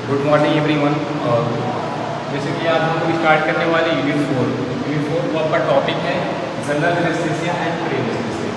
Good morning everyone. और जैसे कि आज हम लोग स्टार्ट करने वाले यूनिट 4 को आपका टॉपिक है general anaesthesia and pre anaesthesia.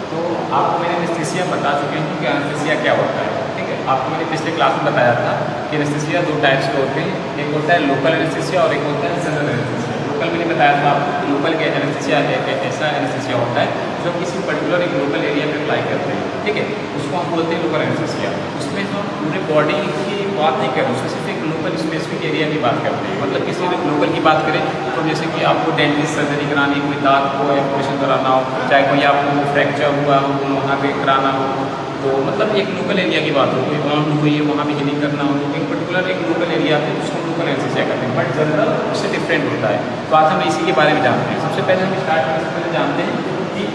तो आपको मैंने एनेस्थीसिया बता चुके हैं कि एनेस्थीसिया क्या होता है। ठीक है, आपको मैंने पिछले क्लास में बताया था कि एनेस्थीसिया दो टाइप्स के होते हैं, एक होता है लोकल एनेस्थीसिया और एक होता है जनरल एनेस्थीसिया। लोकल मैंने बताया था आपको, लोकल एनेस्थीसिया ऐसा एनेस्थीसिया होता है जो किसी पर्टिकुलर एक लोकल एरिया में अप्लाई करते हैं। ठीक है, उसको हम बोलते हैं लोकल एनेस्थीसिया। उसमें हम पूरे बॉडी की बात नहीं कर रहे, उसमें सिर्फ एक लोकल स्पेसिफिक एरिया की बात करते हैं। मतलब किसी लोकल की बात करें तो जैसे कि आपको डेंटिस्ट सर्जरी करानी, कोई दांत को ऑपरेशन कराना हो, चाहे कोई आपको फ्रैक्चर हुआ हो वहाँ पे कराना हो, तो मतलब एक लोकल एरिया की बात हो, कोई बाउंड हुई है वहाँ पे हीलिंग करना हो, एक पर्टिकुलर एक लोकल एरिया है उसको लोकल एनेस्थीसिया कहते हैं। बट जनरल उससे डिफरेंट होता है। तो आज हम इसी के बारे में जानते हैं। सबसे पहले हम स्टार्ट करने से पहले जानते हैं कि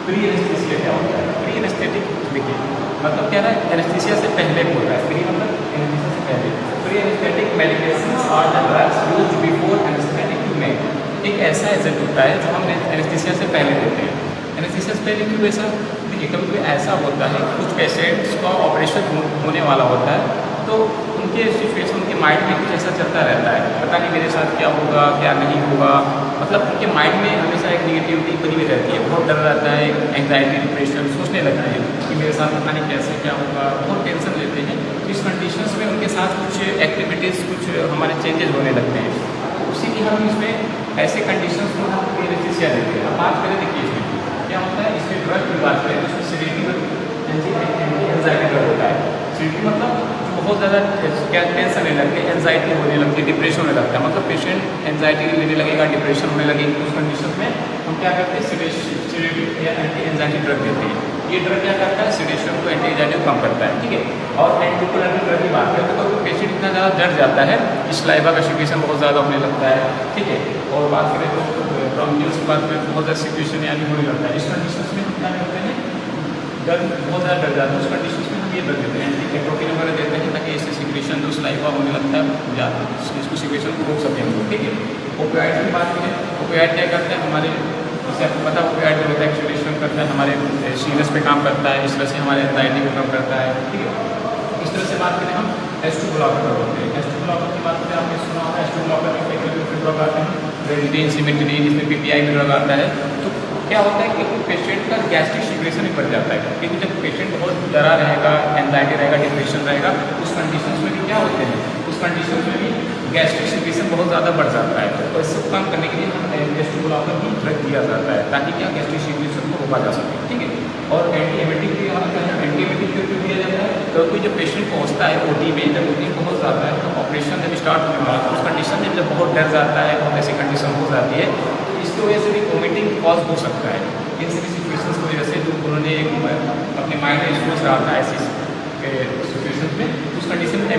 प्री एनेस्थीसिया क्या होता है। प्री एनेस्थेटिक देखिए मतलब क्या है, एनेस्थीसिया से पहले बोल रहा है। प्री मतलब एनेस्थीसिया से पहले। Pre anaesthetic medications are the drugs used before anaesthetic to make. एक ऐसा एजेंट होता है जो हम एनेस्थीसिया से पहले देते हैं। एनेस्थीसिया से पहले क्यों ऐसा? देखिए कभी कभी ऐसा होता है कुछ पेशेंट्स का ऑपरेशन होने वाला होता है, तो उनके सिचुएशन उनके माइंड में कुछ ऐसा चलता रहता है, पता नहीं मेरे साथ क्या होगा क्या नहीं होगा। मतलब उनके माइंड में हमेशा एक निगेटिविटी बनी हुई रहती है, बहुत डर रहता है, एंग्जाइटी डिप्रेशन सोचने लगते हैं कि मेरे साथ पता नहीं कैसे क्या होगा, बहुत टेंशन लेते हैं। तो इस कंडीशंस में उनके साथ कुछ एक्टिविटीज़ कुछ हमारे चेंजेस होने लगते हैं। तो उसी लिए हम इसमें ऐसे कंडीशंस को हम एनेस्थीसिया देते हैं। अब बात करें देखिए इसमें क्या होता है, इसमें ड्रग की बात करें तो इसमें सेडेटिव एंटी एंजाइटी ड्रग होता है। सेडेटिव मतलब बहुत ज़्यादा क्या टेंशन लेने लगती है, एंजाइटी होने लगती है, डिप्रेशन होने लगता है। मतलब पेशेंट एंजाइटी लेने लगेगा, डिप्रेशन होने लगेगी। उस कंडीशन में हम क्या करते हैं, सेडेटिव या एंटी एंजाइटी ड्रग देते हैं। ये ड्रग क्या करता है, सेडेशन को एंटी एंजाइटी को कम करता है। ठीक है, और एंटीकोलिटिक ड्रग की बात करें तो पेशेंट इतना ज़्यादा डर जाता है कि सलाइवा का सिक्रीशन बहुत ज़्यादा होने लगता है। ठीक है, और बात करें तो ब्रोंकियल्स की बात करें तो बहुत ज़्यादा सिक्रीशन यानी होने लगता है। इस कंडीशन में हम क्या करते हैं, डर बहुत ज़्यादा डर जाता है, उस कंडीशन में हम ये ड्रग देते हैं, एंटी वगैरह देते हैं ताकि इससे सिक्रीशन जो सलाइवा होने लगता है या इसको सिक्रीशन को रोक सकें हम लोग। ठीक है, ओपियाइड की बात करें, ओपियाइड क्या करते हैं हमारे, जैसे आपको पता है ओपियाइड जो होता है एक्सीलेशन करता है, हमारे सीनस पे काम करता है, इस तरह से हमारे एंजाइटी को कम करता है। ठीक है, इस तरह से बात करें हम H2 ब्लॉकर होते हैं। H2 ब्लॉकर की बात करें, आपने सुना होगा H2 ब्लॉकर में कई ड्रग आते हैं, रेडिटिन, सिमेटिडिन, इसमें PPI भी ड्रग आता है। तो क्या होता है कि पेशेंट का गैस्ट्रिक सिक्रेशन भी बढ़ जाता है, क्योंकि जब पेशेंट बहुत डरा रहेगा, एंजाइटी रहेगा, डिप्रेशन रहेगा, उस कंडीशन में भी क्या होते हैं, उस कंडीशन में भी गैस्ट्रिक सिक्रेशन बहुत ज़्यादा बढ़ जाता है। तो इसको कम करने के लिए हम H2 ब्लॉकर भी ड्रग दिया जाता है ताकि क्या गैस्ट्रिक सिक्रेशन को रोका जा सके। ठीक है, और एंटीएमेटिक भी एंटीएमेटिक क्यों दिया जाता है, तो कोई जब पेशेंट पहुँचता है OT में, जब OT पहुँच जाता है तो ऑपरेशन जब स्टार्ट होने वाला है, उस कंडीशन में जब बहुत डर जाता है, बहुत ऐसी कंडीशन हो जाती है, तो इसकी वजह से भी वोमिटिंग कॉज हो सकता है। इन सभी सिचुएशंस की वजह से जो उन्होंने अपने माइंड में सोच रहा था ऐसी सिचुएशन में, उस कंडीशन में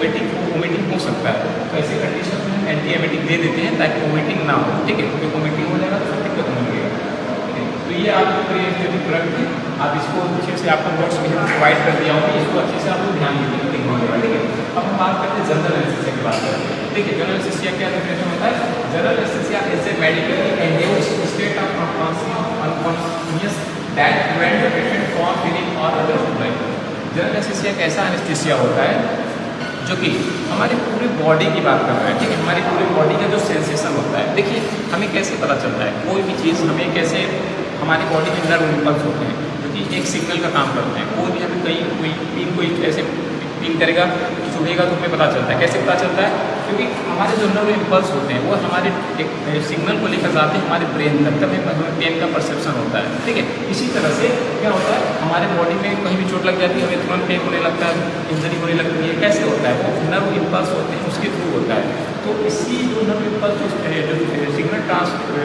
वोमिटिंग हो सकता है। तो ऐसी कंडीशन में हम एंटी एमेटिक दे देते हैं ताकि वोमिटिंग ना हो। ठीक है, क्योंकि वोमिटिंग हो जाएगा तो फिर दिक्कत होने लगेगा। ठीक है, तो ये आपको प्री एनेस्थेटिक ड्रग है, आप इसको अच्छे से आपको नोट्स में प्रोवाइड कर दिया होगा, इसको अच्छे से आपको ध्यान देने लिखना। ठीक है, अब हम बात करते हैं जनरल एनेस्थीसिया की बात करते हैं। देखिए जनरल एनेस्थीसिया क्या डेफिनेशन होता है, general anaesthesia is a medically induced state of unconscious that prevent the patient from feeling और अदर सप्लाई। जनरल एनेस्थीसिया एक ऐसा एनेस्थीसिया होता है जो कि हमारी पूरी बॉडी की बात कर रहा है। ठीक है, हमारी पूरी बॉडी का जो सेंसेशन होता है, देखिए हमें कैसे पता चलता है कोई भी चीज़, हमें कैसे हमारी बॉडी में नर्व इम्पल्स होते हैं जो कि एक सिग्नल का काम करते हैं। कोई भी हमें कहीं कोई ऐसे पिन करेगा, छुड़ेगा तो हमें पता चलता है। कैसे पता चलता है? क्योंकि हमारे जो नर्व इम्पल्स होते हैं वो हमारे एक सिग्नल को लेकर जाते हैं हमारे ब्रेन तक, तब हमें पेन का परसेप्शन होता है। ठीक है, इसी तरह से क्या होता है, हमारे बॉडी में कहीं भी चोट लग जाती है, हमें तुरंत पेन होने लगता है, इंजरी होने लगती है। कैसे होता है? वो नर्व इम्पल्स होते हैं उसके थ्रू होता है। तो इसी जो नर्व इम्पल्स जो सिग्नल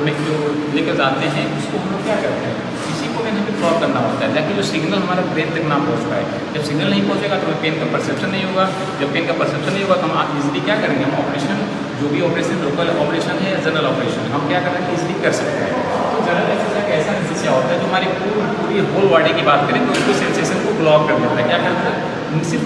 में जो लेकर जाते हैं उसको हम लोग क्या करते हैं, इसी को हमें ब्लॉक करना होता है ताकि जो सिग्नल हमारे ब्रेन तक ना पहुँच पाए। जब सिग्नल नहीं पहुँचेगा तो हमें पेन का परसेप्शन नहीं होगा। जब पेन का परसेप्शन नहीं होगा तो हम इजीली क्या करेंगे, हम ऑपरेशन, जो भी ऑपरेशन लोकल ऑपरेशन है या जनरल ऑपरेशन, हम क्या करेंगे, इजीली कर सकते हैं। तो जनरल एनेस्थीसिया एक ऐसा एनेस्थीसिया होता है जो हमारी पूरी होल बॉडी की बात करें तो उसको सेंसेशन को ब्लॉक कर देता है। क्या करता है, सिर्फ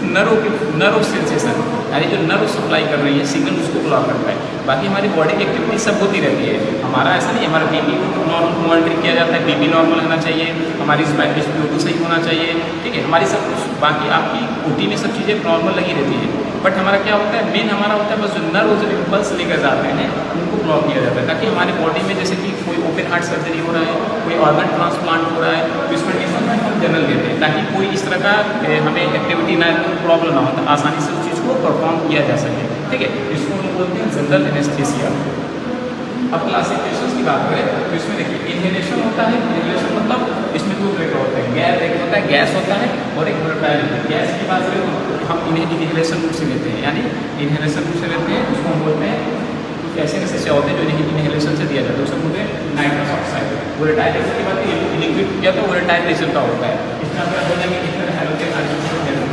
नर्व सेंसेशन यानी जो नर्व सप्लाई कर रही है सिग्नल उसको ब्लॉक करता है। बाकी हमारी बॉडी की एक्टिविटी सब होती रहती है। हमारा ऐसा नहीं, हमारा बीपी को नॉर्मल मॉनिटरिंग किया जाता है, बीपी नॉर्मल होना चाहिए, हमारी स्पाइनल सही होना चाहिए। ठीक है, हमारी सब कुछ बाकी आपकी OT में सब चीज़ें नॉर्मल लगी रहती है। बट हमारा क्या होता है, मेन हमारा होता है बस जो नर्व जो इम्पल्स लेकर जाते हैं उनको ब्लॉक किया जाता है, ताकि हमारे बॉडी में जैसे कि कोई ओपन हार्ट सर्जरी हो रहा है, कोई ऑर्गन ट्रांसप्लांट हो रहा है, तो इस कंडीशन में हम जनरल लेते हैं ताकि कोई इस तरह का हमें एक्टिविटी ना, प्रॉब्लम ना हो, तो आसानी से उस चीज़ को परफॉर्म किया जा सके। ठीक है, इसको हम बोलते हैं जनरल एनेस्थीसिया। अब क्लासिफिकेशन की बात करें तो इसमें देखिए इनहेलेशन होता है। इनहेलेशन मतलब इसमें दो तरह का होता है, एक होता है गैस होता है और एक वोलेटाइल। गैस की बात करें तो हम इनहेलेशन रूप से लेते हैं, यानी इनहेलेशन रूप से लेते हैं, उसको हम बोलते हैं कुछ ऐसे एनेस्थीसिया होते हैं जो इनहेलेशन से दिया जाता है, उसको बोलते हैं नाइट्रस ऑक्साइड। वोलेटाइल की बात लिक्विड क्या तो वोलेटाइल नेचर का होता है, इसमें अगर हो जाएंगे इस तरह हेलोजन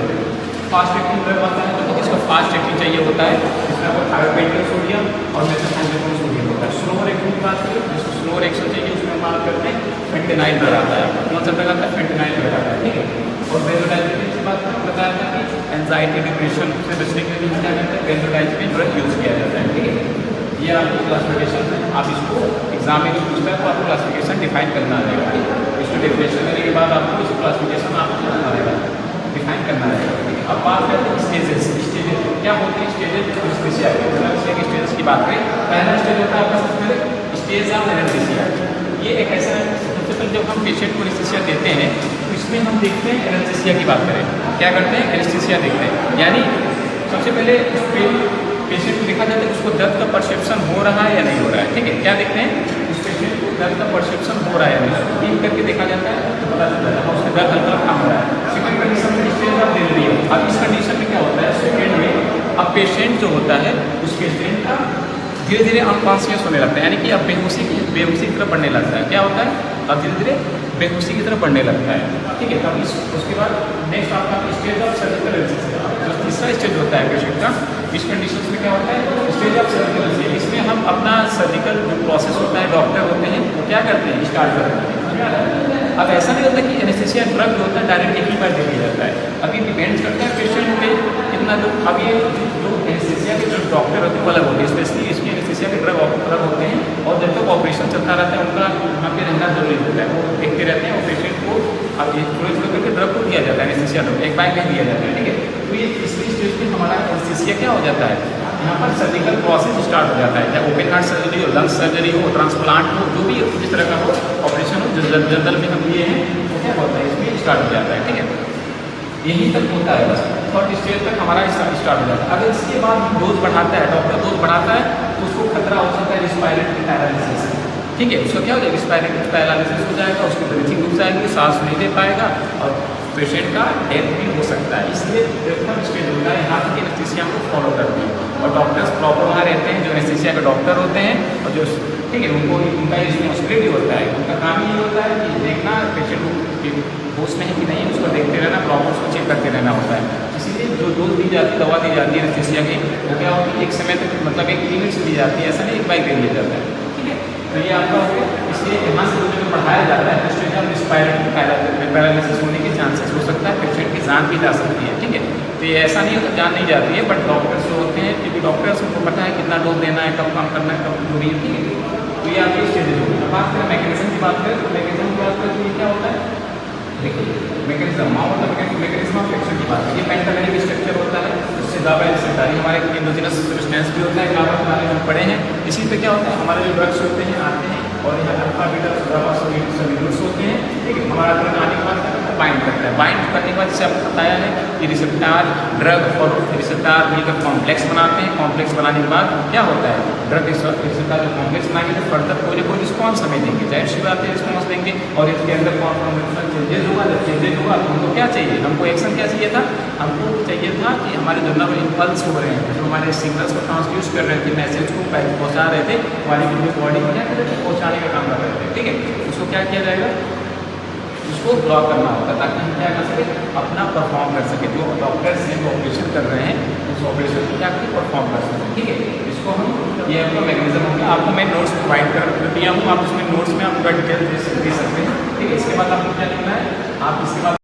फास्ट एक्टिंग ड्रग आता है, तो इसका फास्ट एक्टिंग चाहिए होता है, इसमें आपको थायोपेंटिन सोडियम और मेथाम्फेटामिन सोडियम होता है। स्लोअर एक्टिंग की बात करें, जिसको स्लोअर एक्शन चाहिए उसमें हम बात करते हैं फेंटेनाइल ड्रग आता है। कौन सा ड्रग आता है? फेंटेनाइल ड्रग आता है। ठीक है, और बेंजोडाइज़ेपिन की बात करें, बताया था कि एंजाइटी डिप्रेशन से बचने के लिए क्या करते हैं, बेंजोडाइज़ेपिन ड्रग यूज़ किया जाता है। ठीक है, ये आपकी क्लासिफिकेशन है, आप इसको एग्जाम में पूछता है तो आपको क्लासिफिकेशन डिफाइन करना रहेगा। इसमें डिफरेंशियल करने के बाद आपको इस क्लासिफिकेशन आपको करना रहेगा, डिफाइन करना रहेगा। अब बात करते हैं स्टेजेस। स्टेजेस क्या होते हैं? स्टेजेस एनेस्थीसिया के स्टेजेस की बात करें, पहला स्टेज होता है आपका सबसे पहले स्टेज ऑफ एनेस्थीसिया। ये एक ऐसा है, सबसे पहले जब हम पेशेंट को एनेस्थीसिया देते हैं तो इसमें हम देखते हैं एनेस्थीसिया की बात करें, क्या करते हैं? एनेस्थीसिया देखते हैं, यानी सबसे पहले पेशेंट को देखा जाता है उसको दर्द का परसेप्शन हो रहा है या नहीं हो रहा है। ठीक है, क्या देखते हैं? उस पेशेंट को दर्द का परसेप्शन हो रहा है या नहीं, फील करके देखा जाता है तो पता चलता है उसका दर्द हल्का कम हो रहा है। सेकंड कंडीशन में स्टेज ऑफ डिलीवरी। अब इस कंडीशन में क्या होता है, सेकंड में अब पेशेंट जो होता है उस पेशेंट का धीरे धीरे अनकॉन्शियस होने लगता है, यानी कि अब बेहोशी की तरफ बढ़ने लगता है। क्या होता है? अब धीरे धीरे बेहोशी की तरफ बढ़ने लगता है। ठीक है, तब उसके बाद नेक्स्ट आपका स्टेज ऑफ सर्जिकल एनेस्थीसिया, जो तीसरा स्टेज होता है पेशेंट का। इस कंडीशन में क्या होता है? Stage of surgical anaesthesia. इसमें हम अपना सर्जिकल जो प्रोसेस होता है, डॉक्टर होते हैं वो क्या करते हैं, स्टार्ट करते हैं। अब ऐसा नहीं होता कि एनेस्थीसिया ड्रग जो होता है डायरेक्ट एक ही बार दे दिया जाता है, अभी डिपेंड्स करता है पेशेंट पे कितना जो, अब ये जो एनेस्थीसिया के जो डॉक्टर होते हैं वो अलग होते हैं, स्पेशली इसके एनेस्थीसिया के ड्रग अलग होते हैं, और जब तक ऑपरेशन चलता रहता है उनका वहाँ पे रहना जरूरी होता है, वो देखते रहते हैं और पेशेंट को अब ये थोड़े थोड़े करके ड्रग को दिया जाता है, एनेस्थीसिया ड्रग एक बार नहीं दिया जाता है। ठीक है, तो ये तीसरी स्टेज में हमारा एनेस्थीसिया क्या हो जाता है, यहाँ पर सर्जिकल प्रोसेस स्टार्ट हो जाता है, चाहे ओपन हार्ट सर्जरी हो, लंग्स सर्जरी हो, ट्रांसप्लांट हो, जो भी जिस तरह का हो ऑपरेशन हो, जो जनरल में हम लिए हैं वो क्या होता है, इसमें स्टार्ट हो जाता है। ठीक है, यहीं तक होता है बस, थर्ड स्टेज तक हमारा स्टार्ट हो जाता है। अगर इसके बाद डोज बढ़ाता है, डॉक्टर डोज बढ़ाता है तो उसको खतरा हो सकता है रिस्पायरेटरी पैरालिसिस। ठीक है, उसका क्या हो जाएगा, रिस्पायरेटरी पैरालिसिस हो जाएगा, उसकी ब्रीथिंग रुक जाएगी, सांस नहीं ले पाएगा और पेशेंट का डेथ भी हो सकता है। इसलिए प्रथम स्टेज होता है, यहाँ तक एनेस्थीसिया को फॉलो करते हैं और डॉक्टर्स प्रॉपर वहाँ रहते हैं, जो एनेस्थीसिया के डॉक्टर होते हैं और जो ठीक है उनको उनका रिस्पॉन्सिबिलिटी होता है, उनका काम ये होता है कि देखना पेशेंट को होश में है कि नहीं, उसको देखते रहना, प्रॉपर उसको चेक करते रहना होता है। इसीलिए जो डोज दी जाती है, दवा दी जाती है एनेस्थीसिया की, वो क्या होती है एक समय तक, मतलब एक लिमिट से दी जाती है, ऐसा नहीं एक बाइक दे दिया जाता है। ठीक है, तो ये आपका हो गया। इसलिए यहाँ से जो बढ़ाया जाता है स्टेज ऑफ रिस्पायरेटरी पैरालिसिस होने के चांसेस हो सकता है, पेशेंट की जान भी जा सकती है। ठीक है, तो ये ऐसा नहीं होता जान नहीं जाती है, बट डॉक्टर्स जो होते हैं, क्योंकि डॉक्टर्स को पता है कितना डोज देना है, कब काम करना है, कब जो भी। ठीक है, तो ये आपकी स्टेजेज होगी। अब बात करें मैकेनिज्म की बात करें, तो मैकेनिज्म की बात करें तो ये क्या होता है, देखिए मैकेनिज्म मैकेनिज्म ऑफ एक्शन की बात है, ये पेंटामेरिक स्ट्रक्चर होता है, उससे ज़्यादा रिसेप्टर हमारे एंडोजेनस सब्सटेंस भी होता है, गाबा के बारे में हम पढ़े हैं। इसी पे क्या होता है, हमारे जो ड्रग्स होते हैं आते हैं और यहाँ अल्फा बीटा गामा सभी रूट्स होते हैं। ठीक है, हमारा ड्रग आने के बाद बाइंड करता है, बाइंड करने के बाद जैसे आपको बताया है कि रिसेप्टर ड्रग और रिसेप्टर मिलकर कॉम्प्लेक्स बनाते हैं, कॉम्प्लेक्स बनाने के बाद क्या होता है, ड्रग रिसेप्टर जो कॉम्प्लेक्स बनाएंगे तो फर्दर कोई ना कोई रिस्पॉन्स हमें देंगे, जाहिर सी बात है रिस्पॉन्स देंगे, और इसके अंदर कॉन्फॉर्मेशन चेंजेस होगा। जब चेंजेस होगा तो हमको क्या चाहिए, हमको एक्शन क्या चाहिए था, हमको चाहिए था कि हमारे जो नर्व इम्पल्स हो रहे हैं, जो हमारे सिग्नल्स को ट्रांसड्यूस कर रहे थे, मैसेज को पहुँचा रहे थे, हमारी बॉडी को क्या कर रहे थे, पहुँचाने का काम कर रहे थे। ठीक है, उसको क्या किया जाएगा, उसको ब्लॉक करना होगा ताकि हम क्या कर सके, अपना परफॉर्म कर सके, जो डॉक्टर्स हैं जो ऑपरेशन कर रहे हैं उस ऑपरेशन को क्या करके परफॉर्म कर सकें। ठीक है, इसको हम ये आपका मैकेनिज्म हो गया। आपको मैं नोट्स प्रोवाइड कर दिया हूँ, आप उसमें नोट्स में आप पूरा डिटेल दे सकते हैं। ठीक है, इसके बाद आपको क्या करना है, आप इसके बाद